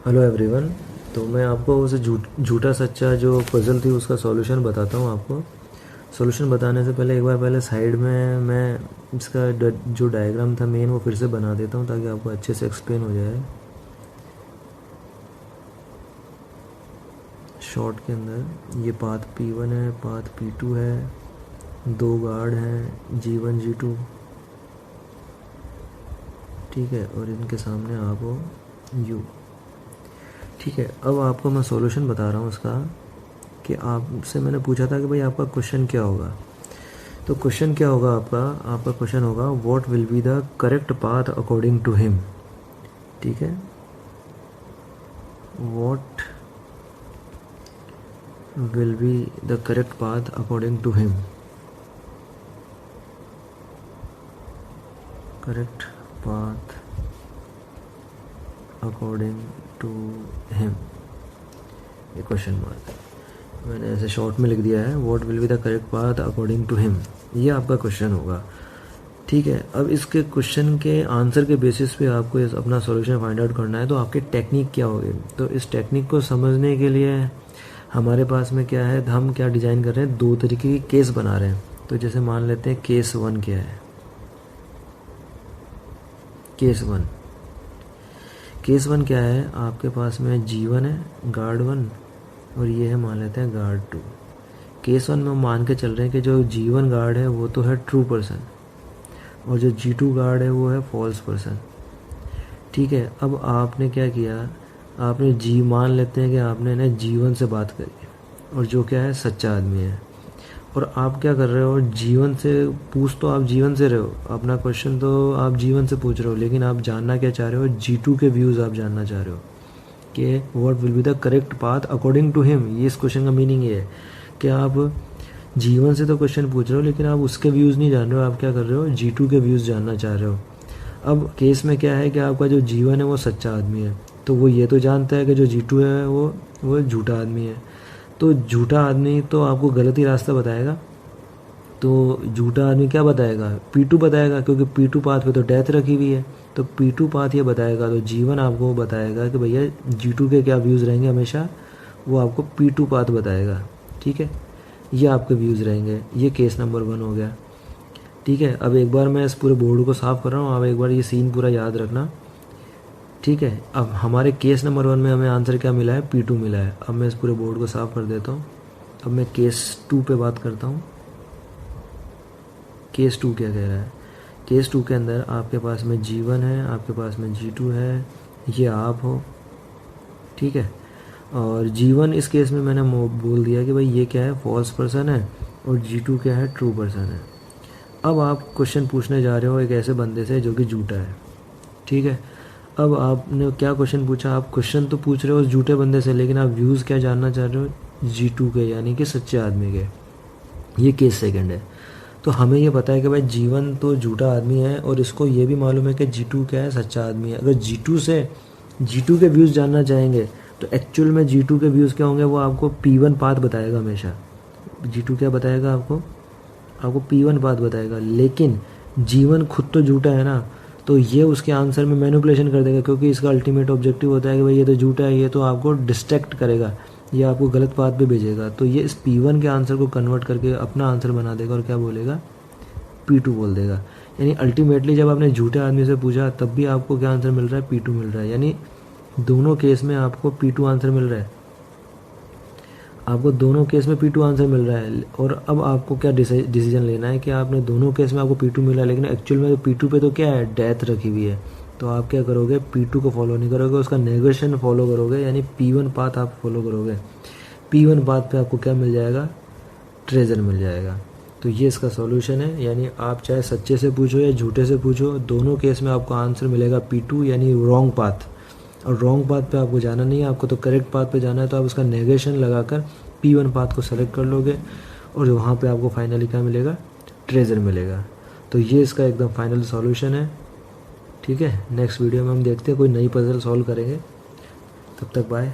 Hello everyone. तो मैं आपको उस झूठा सच्चा जो पज़ल थी उसका सॉल्यूशन बताता हूँ आपको। सॉल्यूशन बताने से पहले एक बार पहले साइड में मैं इसका जो डायग्राम था मेन वो फिर से बना देता हूँ ताकि आपको अच्छे से एक्सप्लेन हो जाए। शॉर्ट के अंदर ये पाथ P1 है, पाथ P2 है, दो गार्ड हैं G1 G2, ठीक है, और इनके सामने आप हो U, ठीक है। अब आपको मैं सॉल्यूशन बता रहा हूँ इसका कि आपसे मैंने पूछा था कि भाई आपका क्वेश्चन क्या होगा। तो क्वेश्चन क्या होगा आपका क्वेश्चन होगा what will be the correct path according to him, ठीक है। What will be the correct path according to him, correct path according to him, ये क्वेश्चन मार्क है। मैंने ऐसे शॉर्ट में लिख दिया है what will be the correct path according to him, ये आपका क्वेश्चन होगा, ठीक है। अब इसके क्वेश्चन के आंसर के बेसिस पे आपको इस अपना सॉल्यूशन फाइंड आउट करना है। तो आपकी टेक्निक क्या होगी, तो इस टेक्निक को समझने के लिए हमारे पास में क्या है, हम क्या डिज़ाइन कर रहे हैं, दो तरीके की केस बना रहे हैं। तो जैसे मान लेते हैं केस 1 क्या है, केस वन क्या है, आपके पास में G1 है, गार्ड 1, और ये है मान लेते हैं गार्ड 2। केस 1 में हम मान के चल रहे हैं कि जो G1 गार्ड है वो तो है ट्रू पर्सन और जो G2 गार्ड है वो है फॉल्स पर्सन, ठीक है। अब आपने क्या किया, आपने मान लेते हैं कि आपने ना G1 से बात करी और जो क्या है सच्चा आदमी है, और आप क्या कर रहे हो, जीवन से पूछ तो आप जीवन से रहे हो, अपना क्वेश्चन तो आप जीवन से पूछ रहे हो, लेकिन आप जानना क्या चाह रहे हो, G2 के व्यूज़ आप जानना चाह रहे हो कि what will be the correct path according to him. ये इस क्वेश्चन का मीनिंग ये है कि आप जीवन से तो क्वेश्चन पूछ रहे हो लेकिन आप उसके व्यूज़ नहीं जान रहे हो, आप क्या कर रहे हो, G2 के व्यूज़ जानना चाह रहे हो। अब केस में क्या है कि आपका जो जीवन है वो सच्चा आदमी है, तो वो ये तो जानता है कि जो G2 है वो झूठा आदमी है। तो झूठा आदमी तो आपको गलत ही रास्ता बताएगा, तो झूठा आदमी क्या बताएगा, P2 बताएगा, क्योंकि P2 पाथ पे तो डेथ रखी हुई है, तो P2 पाथ ये बताएगा। तो जीवन आपको बताएगा कि भैया G2 के क्या व्यूज़ रहेंगे, हमेशा वो आपको P2 पाथ बताएगा, ठीक है। ये आपके व्यूज़ रहेंगे। ये केस नंबर 1 हो गया, ठीक है। अब एक बार मैं इस पूरे बोर्ड को साफ़ कर रहा हूँ, आप एक बार ये सीन पूरा याद रखना, ठीक है। अब हमारे केस नंबर 1 में हमें आंसर क्या मिला है, P2 मिला है। अब मैं इस पूरे बोर्ड को साफ़ कर देता हूँ। अब मैं केस 2 पे बात करता हूँ। केस 2 क्या कह रहा है, केस 2 के अंदर आपके पास में G1 है, आपके पास में G2 है, ये आप हो, ठीक है। और G1 इस केस में मैंने बोल दिया कि भाई ये क्या है, फॉल्स पर्सन है, और G2 क्या है, ट्रू पर्सन है। अब आप क्वेश्चन पूछने जा रहे हो एक ऐसे बंदे से जो कि झूठा है, ठीक है। अब आपने क्या क्वेश्चन पूछा, आप क्वेश्चन तो पूछ रहे हो उस झूठे बंदे से, लेकिन आप व्यूज़ क्या जानना चाह रहे हो, G2 के, यानी कि सच्चे आदमी के। ये केस सेकंड है। तो हमें ये पता है कि भाई जीवन तो झूठा आदमी है और इसको ये भी मालूम है कि G2 क्या है, सच्चा आदमी है। अगर G2 के व्यूज़ जानना चाहेंगे तो एक्चुअल में G2 के व्यूज़ क्या होंगे, वो आपको P1 पाथ बताएगा हमेशा। G2 क्या बताएगा आपको P1 पाथ बताएगा, लेकिन जीवन खुद तो झूठा है ना, तो ये उसके आंसर में मैनिपुलेशन कर देगा, क्योंकि इसका अल्टीमेट ऑब्जेक्टिव होता है कि भाई ये तो झूठा है, ये तो आपको डिस्ट्रैक्ट करेगा, ये आपको गलत बात पे भेजेगा। तो ये इस P1 के आंसर को कन्वर्ट करके अपना आंसर बना देगा और क्या बोलेगा, P2 बोल देगा। यानी अल्टीमेटली जब आपने झूठे आदमी से पूछा तब भी आपको क्या आंसर मिल रहा है, P2 मिल रहा है। यानी दोनों केस में आपको P2 आंसर मिल रहा है, आपको दोनों केस में P2 आंसर मिल रहा है। और अब आपको क्या डिसीजन लेना है कि आपने दोनों केस में आपको P2 मिला है, लेकिन एक्चुअल में P2 पे तो क्या है, डेथ रखी हुई है। तो आप क्या करोगे, P2 को फॉलो नहीं करोगे, उसका नेगेशन फॉलो करोगे, यानी P1 पाथ आप फॉलो करोगे। P1 पाथ पे आपको क्या मिल जाएगा, ट्रेजर मिल जाएगा। तो ये इसका सॉल्यूशन है। यानी आप चाहे सच्चे से पूछो या झूठे से पूछो, दोनों केस में आपको आंसर मिलेगा P2, यानी रॉन्ग पाथ। और रॉन्ग पाथ पे आपको जाना नहीं है, आपको तो करेक्ट पाथ पे जाना है। तो आप उसका नेगेशन लगाकर P1 पाथ को सेलेक्ट कर लोगे और वहाँ पे आपको फाइनली क्या मिलेगा, ट्रेजर मिलेगा। तो ये इसका एकदम फाइनल सॉल्यूशन है, ठीक है। नेक्स्ट वीडियो में हम देखते हैं कोई नई पजल सॉल्व करेंगे। तब तक बाय।